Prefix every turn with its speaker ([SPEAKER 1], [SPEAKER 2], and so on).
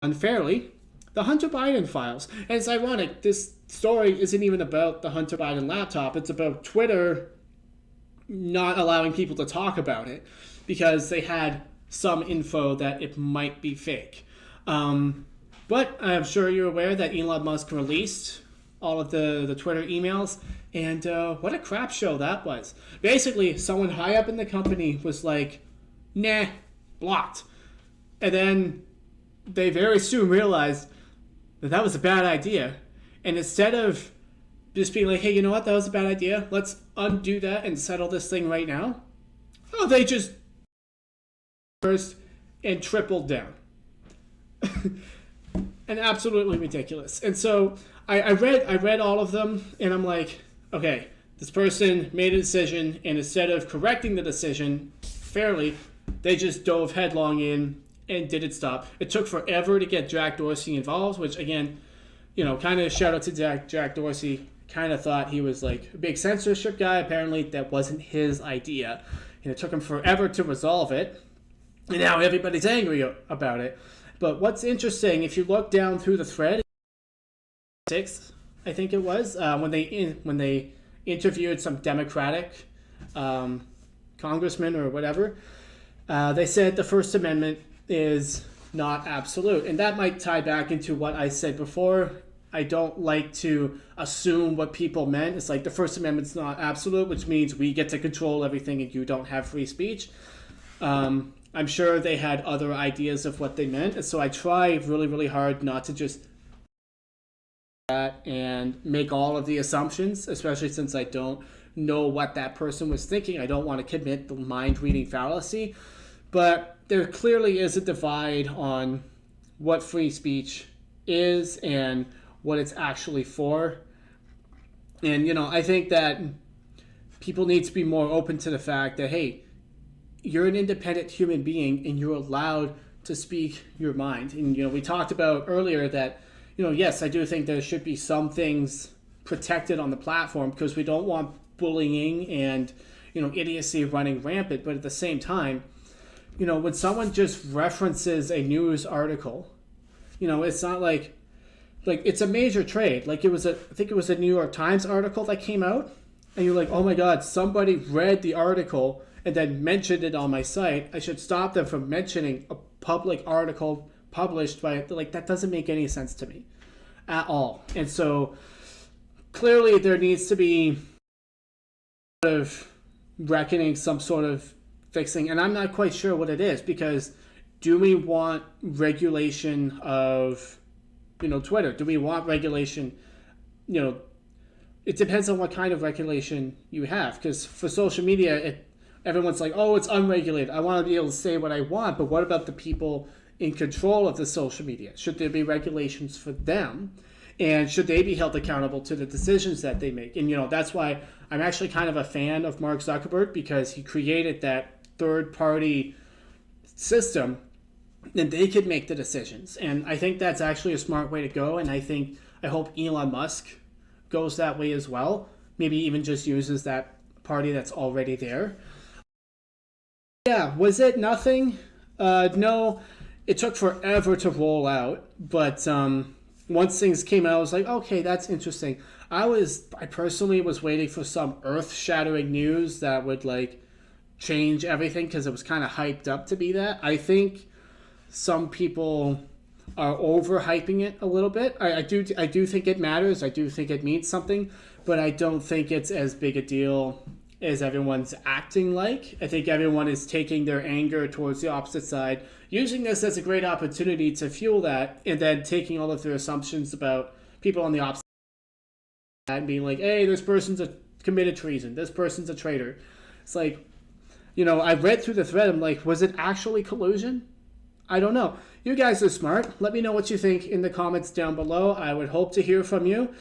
[SPEAKER 1] unfairly the Hunter Biden files. And it's ironic, this story isn't even about the Hunter Biden laptop, it's about Twitter not allowing people to talk about it because they had some info that it might be fake. But I'm sure you're aware that Elon Musk released all of the Twitter emails, and what a crap show that was. Basically, someone high up in the company was like, nah, blocked. And then they very soon realized that that was a bad idea. And instead of just being like, hey, you know what, that was a bad idea, let's undo that and settle this thing right now. Oh, they just first and tripled down. And absolutely ridiculous. And so I read all of them, and I'm like, okay, this person made a decision, and instead of correcting the decision fairly, they just dove headlong in and didn't stop. It took forever to get Jack Dorsey involved, which again, kind of shout out to Jack Dorsey. Kind of thought he was like a big censorship guy. Apparently that wasn't his idea, and it took him forever to resolve it. And now everybody's angry about it. But what's interesting, if you look down through the thread, 6th, I think it was, when they interviewed some Democratic congressman or whatever, they said the First Amendment is not absolute. And that might tie back into what I said before. I don't like to assume what people meant. It's like the First Amendment's not absolute, which means we get to control everything and you don't have free speech. I'm sure they had other ideas of what they meant. And so I try really, really hard not to just that and make all of the assumptions, especially since I don't know what that person was thinking. I don't want to commit the mind-reading fallacy. But there clearly is a divide on what free speech is and what it's actually for. And, I think that people need to be more open to the fact that, hey, you're an independent human being and you're allowed to speak your mind. And, we talked about earlier that, yes, I do think there should be some things protected on the platform because we don't want bullying and, idiocy running rampant. But at the same time, when someone just references a news article, it's not like it's a major trade. Like I think it was a New York Times article that came out, and you're like, oh my God, somebody read the article and then mentioned it on my site. I should stop them from mentioning a public article published by, that doesn't make any sense to me at all. And so clearly there needs to be sort of reckoning, some sort of fixing, and I'm not quite sure what it is, because do we want regulation of Twitter? Do we want regulation? It depends on what kind of regulation you have, because for social media, everyone's like, oh, it's unregulated, I want to be able to say what I want. But what about the people in control of the social media? Should there be regulations for them, and should they be held accountable to the decisions that they make? And that's why I'm actually kind of a fan of Mark Zuckerberg, because he created that third-party system, and they could make the decisions. And I think that's actually a smart way to go. And I hope Elon Musk goes that way as well. Maybe even just uses that party that's already there. Yeah, was it nothing? No, it took forever to roll out. But once things came out, I was like, okay, that's interesting. I personally was waiting for some earth-shattering news that would change everything, because it was kind of hyped up to be that. I think some people are overhyping it a little bit. I do think it matters. I do think it means something, but I don't think it's as big a deal as everyone's acting like. I think everyone is taking their anger towards the opposite side, using this as a great opportunity to fuel that, and then taking all of their assumptions about people on the opposite side and being like, hey, this person's committed treason, this person's a traitor. It's like, I read through the thread, I'm like, was it actually collusion? I don't know. You guys are smart. Let me know what you think in the comments down below. I would hope to hear from you.